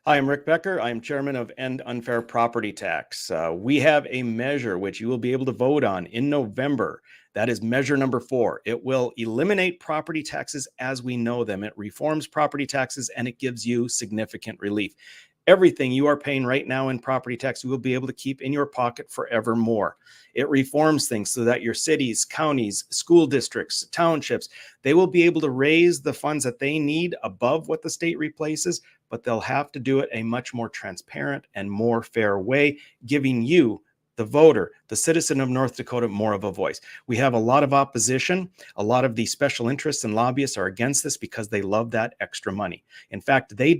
Hi, I'm Rick Becker. I'm chairman of End Unfair Property Tax. We have a measure which you will be able to vote on in November. That is measure number 4. It will eliminate property taxes as we know them. It reforms property taxes and it gives you significant relief. Everything you are paying right now in property tax, you will be able to keep in your pocket forevermore. It reforms things so that your cities, counties, school districts, townships, they will be able to raise the funds that they need above what the state replaces, but they'll have to do it a much more transparent and more fair way, giving you, the voter, the citizen of North Dakota, more of a voice. We have a lot of opposition. A lot of the special interests and lobbyists are against this because they love that extra money. In fact, they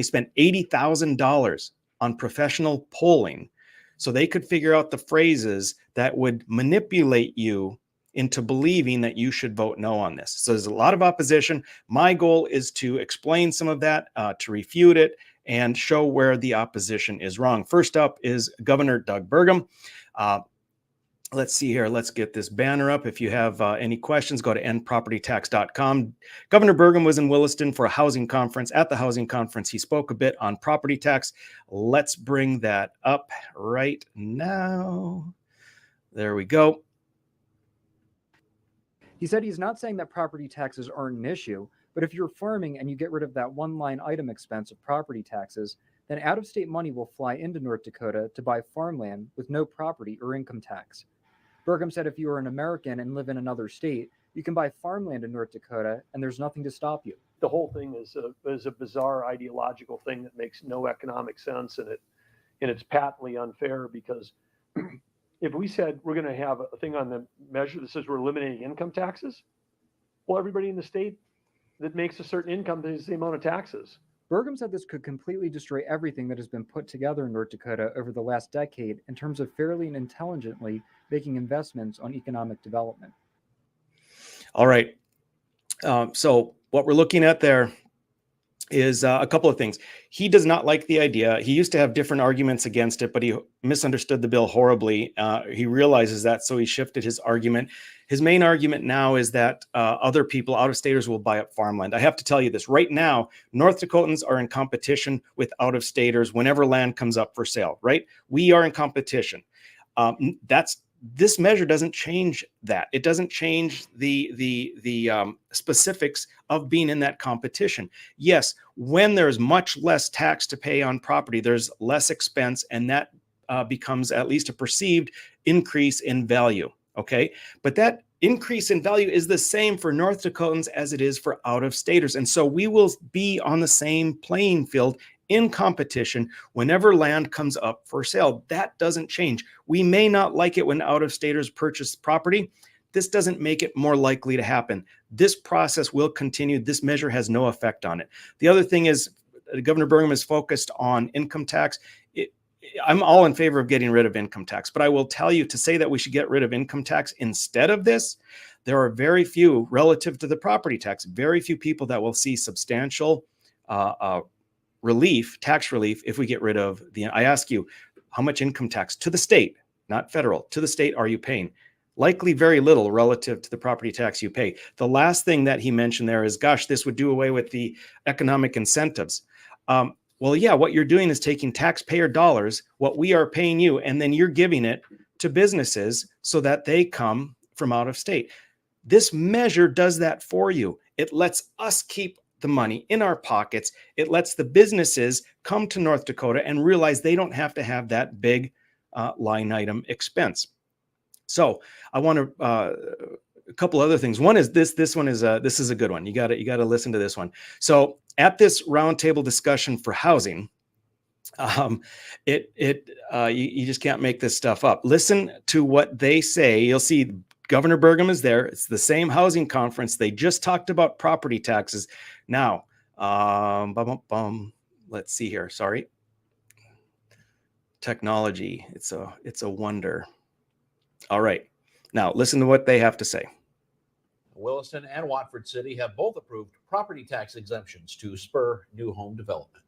spent $80,000 on professional polling so they could figure out the phrases that would manipulate you into believing that you should vote no on this. So there's a lot of opposition. My goal is to explain some of that, to refute it, and show where the opposition is wrong. First up is Governor Doug Burgum. Let's see here. Let's get this banner up. If you have any questions, go to endpropertytax.com. Governor Burgum was in Williston for a housing conference. At the housing conference, he spoke a bit on property tax. Let's bring that up right now. There we go. He said he's not saying that property taxes aren't an issue, but if you're farming and you get rid of that one line item expense of property taxes, then out-of-state money will fly into North Dakota to buy farmland with no property or income tax. Burgum said if you are an American and live in another state, you can buy farmland in North Dakota and there's nothing to stop you. The whole thing is a bizarre ideological thing that makes no economic sense, and it's patently unfair because if we said we're going to have a thing on the measure that says we're eliminating income taxes, well, everybody in the state that makes a certain income pays the same amount of taxes. Burgum said this could completely destroy everything that has been put together in North Dakota over the last decade in terms of fairly and intelligently making investments on economic development. All right. So what we're looking at there is a couple of things. He does not like the idea. He used to have different arguments against it, but he misunderstood the bill horribly. He realizes that, so he shifted his argument. His main argument now is that other people, out-of-staters, will buy up farmland. I have to tell you this. Right now, North Dakotans are in competition with out-of-staters whenever land comes up for sale, right? We are in competition. This measure doesn't change that. It doesn't change the specifics of being in that competition. Yes, when there's much less tax to pay on property, there's less expense, and that becomes at least a perceived increase in value. Okay, but that increase in value is the same for North Dakotans as it is for out-of-staters, and so we will be on the same playing field in competition whenever land comes up for sale. That doesn't change. We may not like it when out-of-staters purchase property. This doesn't make it more likely to happen. This process will continue. This measure has no effect on it. The other thing is, Governor Burgum is focused on income tax. I'm all in favor of getting rid of income tax, but I will tell you, to say that we should get rid of income tax instead of this, there are very few, relative to the property tax, very few people that will see substantial tax relief if we get rid of I ask you, how much income tax to the state, not federal, to the state are you paying? Likely very little relative to the property tax you pay. The last thing that he mentioned there is, gosh, this would do away with the economic incentives. Well, yeah, what you're doing is taking taxpayer dollars, what we are paying you, and then you're giving it to businesses so that they come from out of state. This measure does that for you. It lets us keep the money in our pockets. It lets the businesses come to North Dakota and realize they don't have to have that big line item expense. So I want to a couple other things. One is this is a good one. You got to listen to this one. So at this roundtable discussion for housing, you just can't make this stuff up. Listen to what they say. You'll see Governor Burgum is there. It's the same housing conference. They just talked about property taxes. Now, let's see here. Sorry. Technology. It's a wonder. All right. Now, listen to what they have to say. Williston and Watford City have both approved property tax exemptions to spur new home development.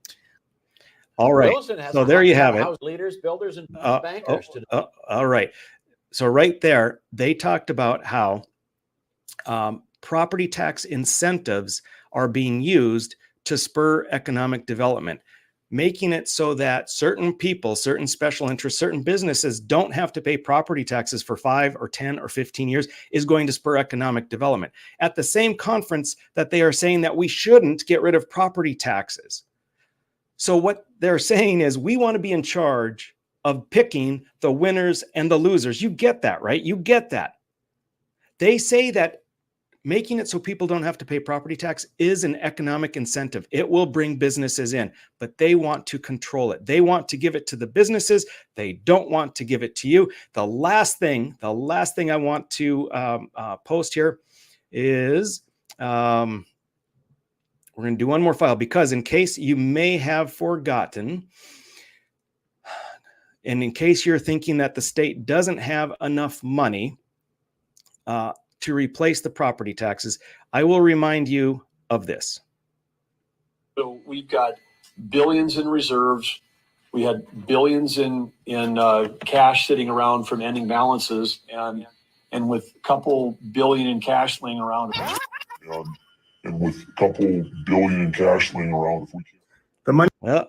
All right. So there you have it. House leaders, builders, and bankers. All right. So right there, they talked about how property tax incentives are being used to spur economic development. making it so that certain people, certain special interests, certain businesses don't have to pay property taxes for 5 or 10 or 15 years is going to spur economic development. At the same conference that they are saying that we shouldn't get rid of property taxes. So what they're saying is we want to be in charge of picking the winners and the losers. You get that, right? You get that. They say that making it so people don't have to pay property tax is an economic incentive. It will bring businesses in, but they want to control it. They want to give it to the businesses. They don't want to give it to you. The last thing I want to post here is we're going to do one more file, because in case you may have forgotten, and in case you're thinking that the state doesn't have enough money to replace the property taxes, I will remind you of this. So we've got billions in reserves. We had billions in cash sitting around from ending balances, and with a couple billion in cash laying around. And with a couple billion in cash laying around, if we can. The money. Well,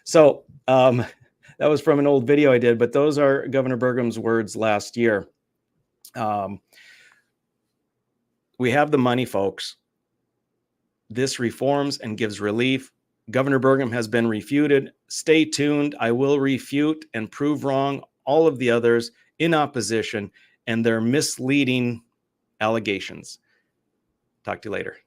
so that was from an old video I did, but those are Governor Burgum's words last year. We have the money, folks. This reforms and gives relief. Governor Burgum has been refuted. Stay tuned. I will refute and prove wrong all of the others in opposition and their misleading allegations. Talk to you later.